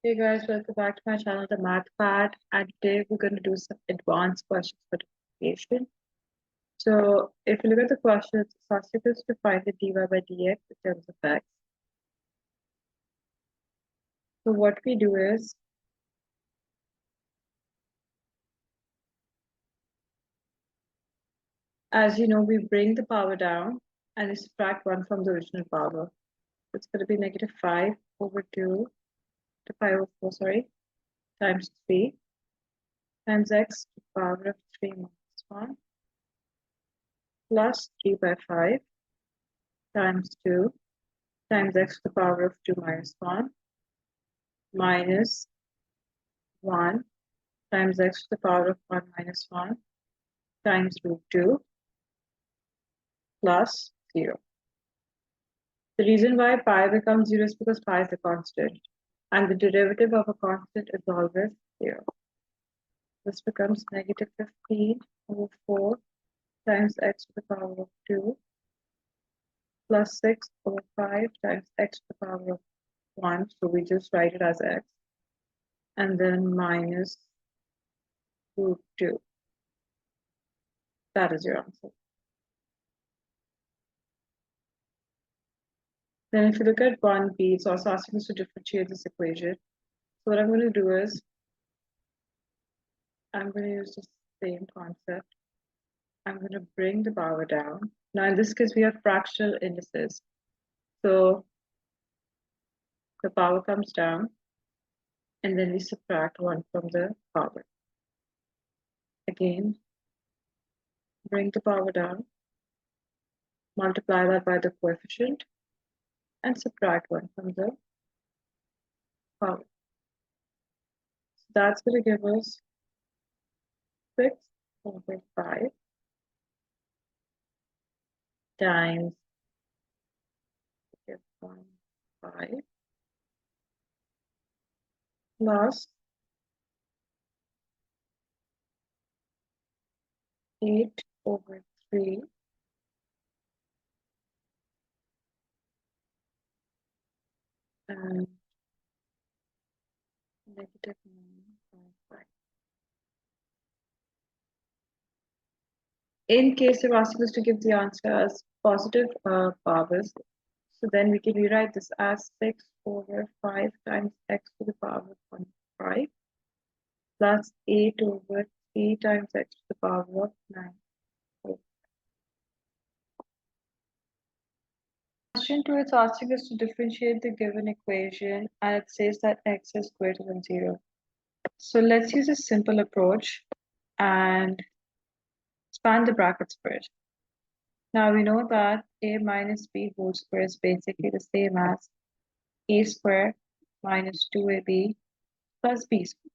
Hey guys, welcome back to my channel, The Math Pad, and today we're going to do some advanced questions for differentiation. So, if you look at the question, it's asked us to find the dy by dx in terms of x. So, what we do is, as you know, we bring the power down and we subtract 1 from the original power. It's going to be negative 5 over 2 to 5 over 4, sorry, times 3 times x to the power of 3 minus 1 plus 3 by 5 times 2 times x to the power of 2 minus 1 minus 1 times x to the power of 1 minus 1 times root 2 plus 0. The reason why pi becomes 0 is because pi is a constant, and the derivative of a constant is always 0. This becomes negative 15 over 4 times x to the power of 2 plus 6 over 5 times x to the power of 1. So we just write it as x. And then minus root 2. That is your answer. Then if you look at 1b, it's also asking us to differentiate this equation. So what I'm going to do is, I'm going to use the same concept. I'm going to bring the power down. Now in this case, we have fractional indices. So the power comes down, and then we subtract 1 from the power. Again, bring the power down, multiply that by the coefficient, and subtract 1 from the power. So that's going to give us 6 over 5 times 1, 5 plus 8 over 3 and negative 9.5. In case you're asking us to give the answer as positive powers, so then we can rewrite this as 6 over 5 times x to the power of 1.5 plus 8 over 3 times x to the power of 9. Question 2, it's asking us to differentiate the given equation, and it says that x is greater than 0. So let's use a simple approach and expand the brackets first. Now we know that a minus b whole square is basically the same as a square minus 2ab plus b square.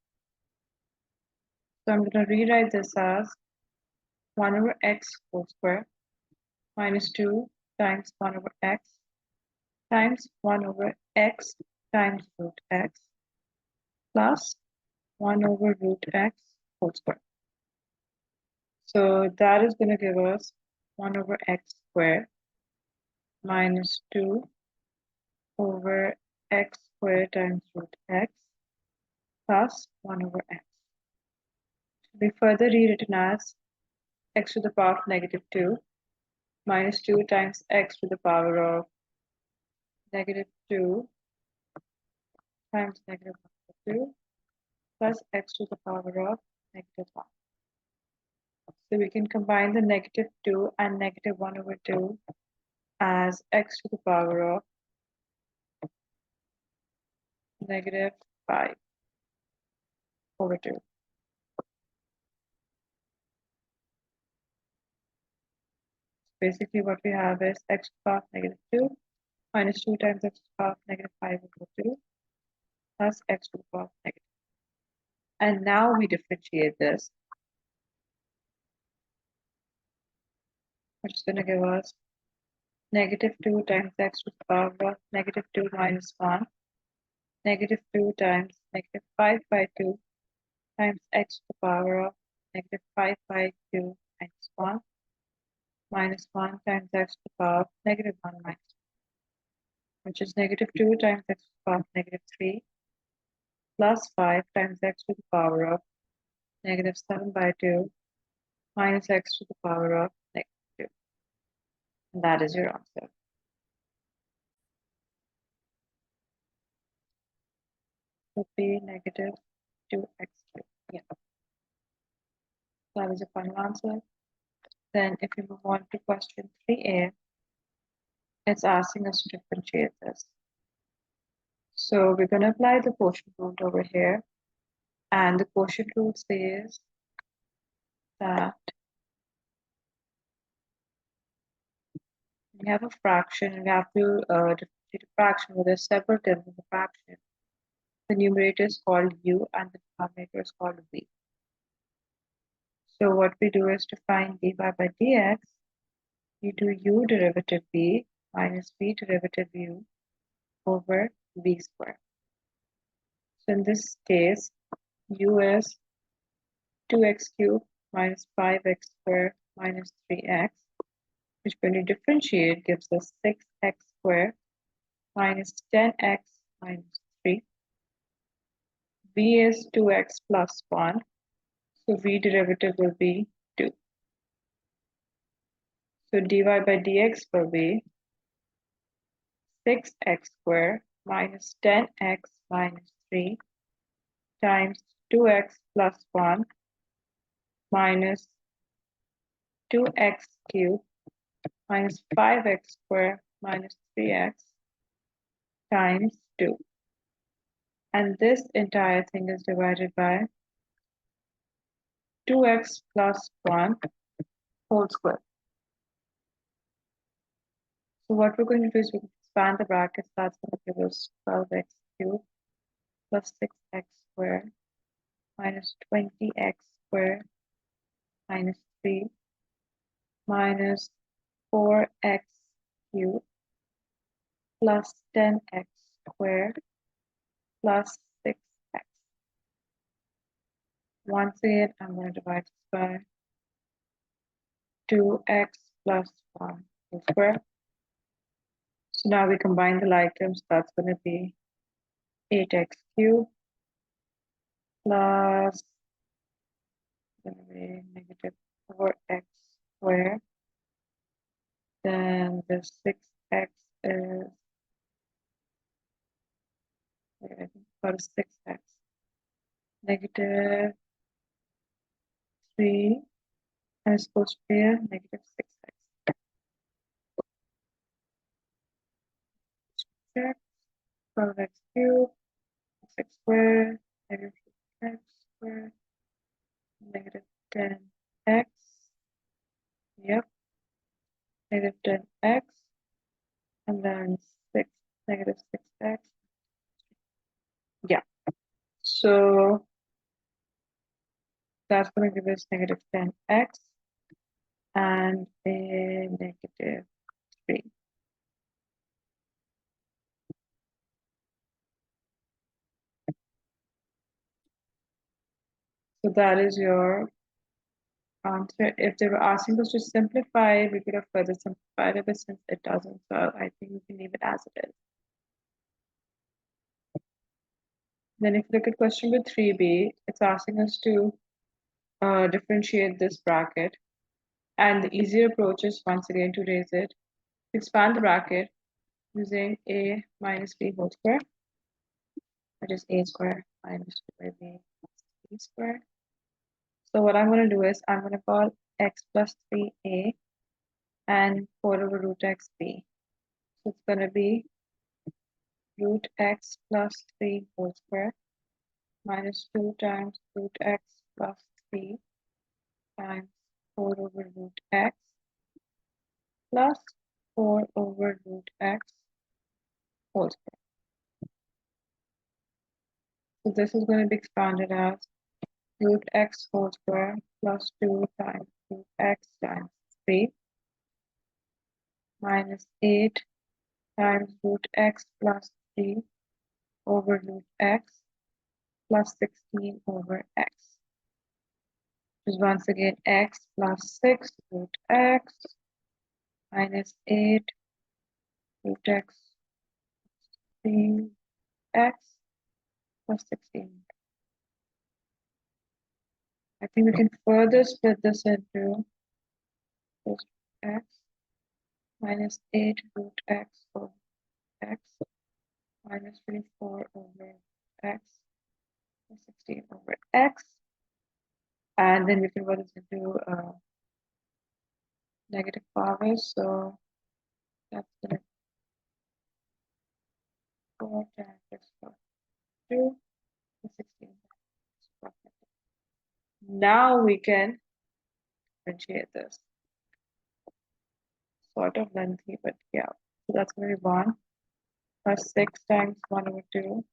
So I'm going to rewrite this as 1 over x whole square minus 2 times 1 over x times 1 over x times root x plus 1 over root x whole square. So that is going to give us 1 over x squared minus 2 over x squared times root x plus 1 over x. To be further rewritten as x to the power of negative 2 minus 2 times x to the power of negative 2 times negative 2 plus x to the power of negative 1. So we can combine the negative 2 and negative 1 over 2 as x to the power of negative 5 over 2. Basically, what we have is x to the power of negative 2 minus 2 times x to the power of negative 5 over 2 plus x to the power of negative. And now we differentiate this, which is going to give us negative 2 times x to the power of negative 2 minus 1, negative 2 times negative 5 by 2 times x to the power of negative 5 by 2 minus 1 minus 1 times x to the power of negative 1 minus 1, which is negative 2 times x to the power of negative 3 plus 5 times x to the power of negative 7 by 2 minus x to the power of negative 2. And that is your answer. Would be negative 2x cubed. Yeah, that is your final answer. Then if we move on to question 3a, it's asking us to differentiate this. So we're going to apply the quotient rule over here. And the quotient rule says that we have a fraction and we have to differentiate a fraction where there's several terms in the fraction. The numerator is called u and the denominator is called v. So what we do is to find dy by dx, you do u derivative v minus v derivative u over v squared. So in this case, u is 2x cubed minus 5x squared minus 3x, which when you differentiate gives us 6x squared minus 10x minus 3. V is 2x plus 1, so v derivative will be 2. So dy by dx will be 6x squared minus 10x minus 3 times 2x plus 1 minus 2x cubed minus 5x squared minus 3x times 2. And this entire thing is divided by 2x plus 1 whole square. So what we're going to do is we can expand the brackets. That's going to give us 12x cubed plus 6x squared minus 20x squared minus 3 minus 4x cubed plus 10x squared plus 6x. Once again, I'm going to divide this by 2x plus 1 whole square. So now we combine the like terms. That's going to be 8x cubed plus going to be negative 4x squared. Then the 6x is, I think about 6x. Negative 3 is supposed to be a negative 6x. Check. 12x cubed, 6 squared, negative 6x squared, negative 10x. Yep. Negative 10x. And then 6, negative 6x. Yeah. So that's going to give us negative 10x and a negative 3. So that is your answer. If they were asking us to simplify, we could have further simplified it, but since it doesn't, so I think we can leave it as it is. Then if you look at question number 3b, it's asking us to differentiate this bracket. And the easier approach is once again to raise it, expand the bracket using a minus b whole square, which is a squared minus 2ab plus b squared. So what I'm going to do is I'm going to call x plus 3a and 4 over root x b. So it's going to be root x plus 3 whole square minus 2 times root x plus 3 times 4 over root x plus 4 over root x whole square. So this is going to be expanded as root x whole square plus 2 times root x times 3 minus 8 times root x plus 3 over root x plus 16 over x. Which is once again x plus 6 root x minus 8 root x 3 x plus 16. I think we can further split this into plus x minus 8 root x over x minus 24 over x plus 16 over x. And then we convert this into negative powers. So that's going to be 4 times x plus 2 plus 16. Now we can differentiate this. Sort of lengthy, but yeah. So that's going to be 1 plus 6 times 1 over 2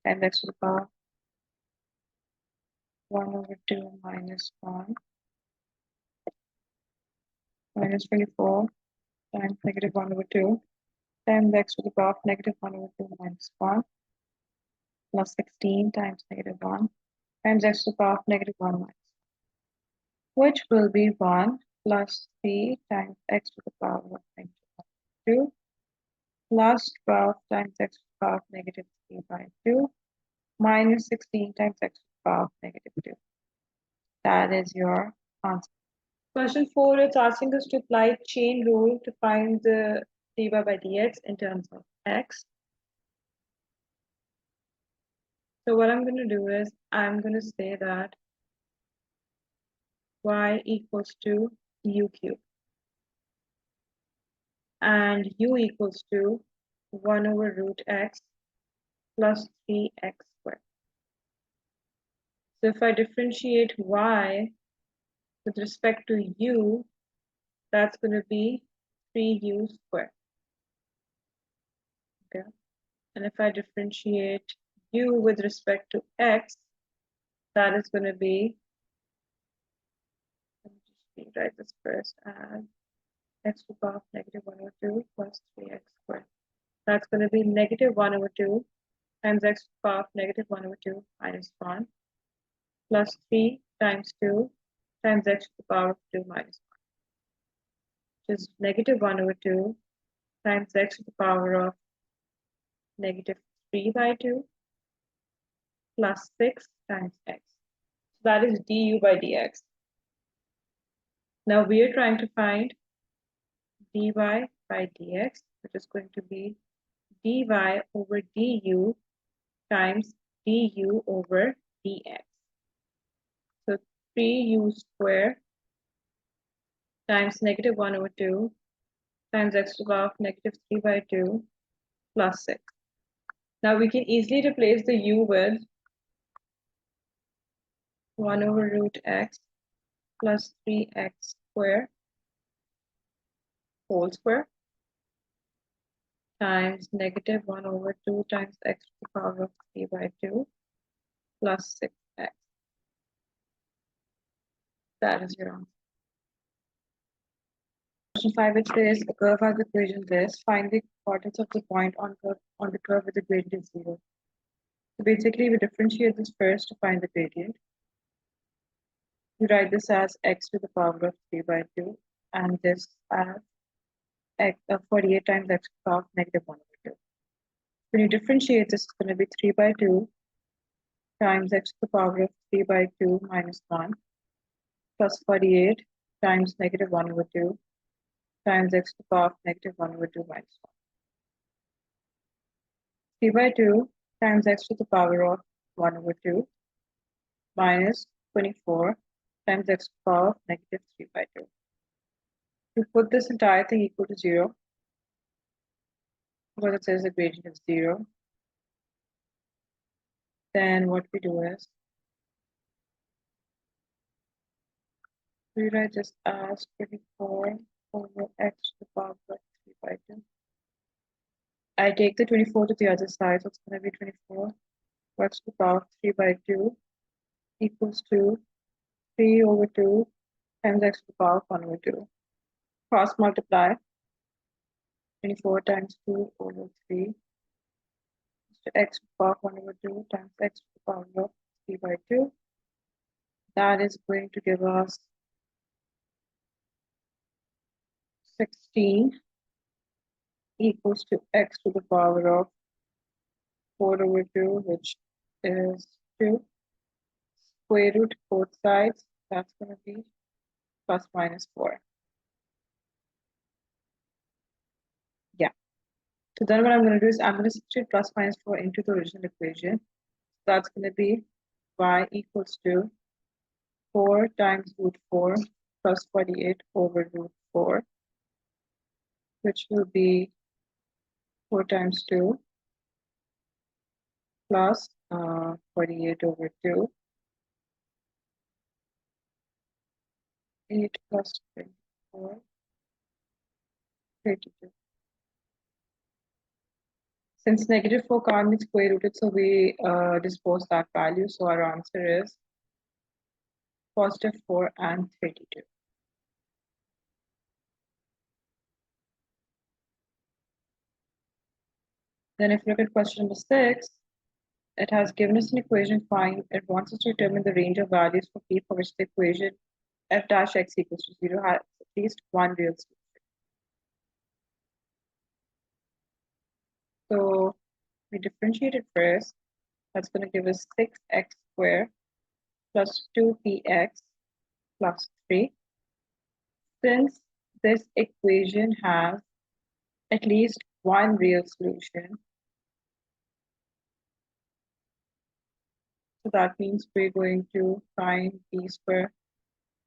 times x to the power 1 over 2 minus 1 minus 24 times negative 1 over 2 times x to the power of negative 1 over 2 minus 1 plus 16 times negative 1 times x to the power of negative 1 minus 1, which will be 1 plus 3 times x to the power of negative 2 plus 12 times x to the power of negative 3 by 2 minus 16 times x to the power of negative 2. That is your answer. Question 4, it's asking us to apply chain rule to find the dy by dx in terms of x. So what I'm going to do is I'm going to say that y equals to u cubed and u equals to 1 over root x plus 3x squared. So if I differentiate y with respect to u, that's going to be 3u squared. Okay. And if I differentiate u with respect to x, that is going to be, let me just rewrite this first as x to the power of negative 1 over 2 plus 3x squared. That's going to be negative 1 over 2 times x to the power of negative 1 over 2 minus 1 plus 3 times 2 times x to the power of 2 minus 1, which is negative 1 over 2 times x to the power of negative 3 by 2 plus 6 times x. So that is du by dx. Now we are trying to find dy by dx, which is going to be dy over du times du over dx. So 3u squared times negative 1 over 2 times x to the power of negative 3 by 2 plus 6. Now we can easily replace the u with 1 over root x plus 3x squared whole square times negative 1 over 2 times x to the power of 3 by 2 plus 6x. That is your answer. Question 5, it says a curve has the equation this. Find the coordinates of the point on the curve with the gradient is 0. So basically, we differentiate this first to find the gradient. We write this as x to the power of 3 by 2 and this as 48 times x to the power of negative 1 over 2. When you differentiate, this is going to be 3 by 2 times x to the power of 3 by 2 minus 1 plus 48 times negative 1 over 2 times x to the power of negative 1 over 2 minus 1. 3 by 2 times x to the power of 1 over 2 minus 24 times x to the power of negative 3 by 2. To put this entire thing equal to 0, because it says the gradient is 0, then what we do is we write this as 24 over x to the power of 3 by 2. I take the 24 to the other side, so it's going to be 24 x to the power of 3 by 2 equals to 3 over 2 times x to the power of 1 over 2. Cross multiply 24 times 2 over 3 to x to the power of 1 over 2 times x to the power of 3 by 2. That is going to give us 16 equals to x to the power of 4 over 2, which is 2. Square root both sides, that's going to be plus minus 4. Yeah. So then what I'm going to do is I'm going to substitute plus minus 4 into the original equation. So that's going to be y equals to 4 times root 4 plus 48 over root 4, which will be 4 times 2 plus 48 over 2, 8 plus 24, 32. Since negative 4 can't be square rooted, so we dispose that value. So our answer is positive 4 and 32. Then if you look at question number 6, it has given us an equation, find, it wants us to determine the range of values for p for which the equation f dash x equals to 0 has at least one real solution. So we differentiate it first. That's going to give us 6x squared plus 2px plus 3. Since this equation has at least one real solution, so that means we're going to find p squared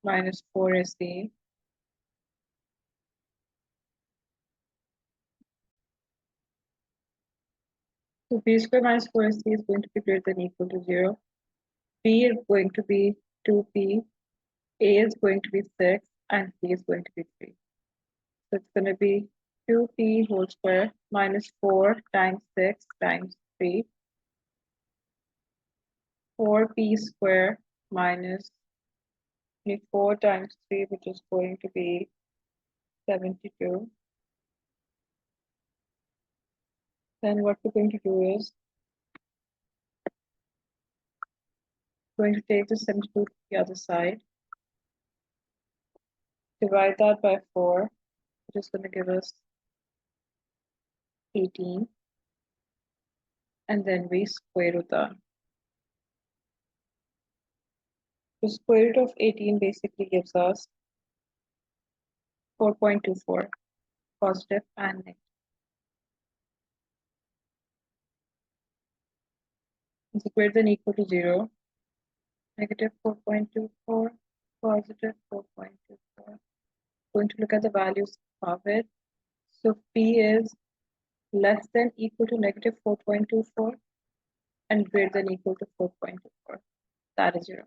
minus 4ac. So p squared minus 4ac is going to be greater than or equal to 0. P is going to be 2p, a is going to be 6, and c is going to be 3. So it's going to be 2p whole square minus 4 times 6 times 3, 4p square minus 24 times 3, which is going to be 72. Then what we're going to do is going to take the 72 to the other side, divide that by 4, which is going to give us 18, and then we square root that. The square root of 18 basically gives us 4.24, positive and negative. Is greater than or equal to 0, negative 4.24, positive 4.24. Going to look at the values of it. So P is less than or equal to negative 4.24 and greater than or equal to 4.24. That is 0.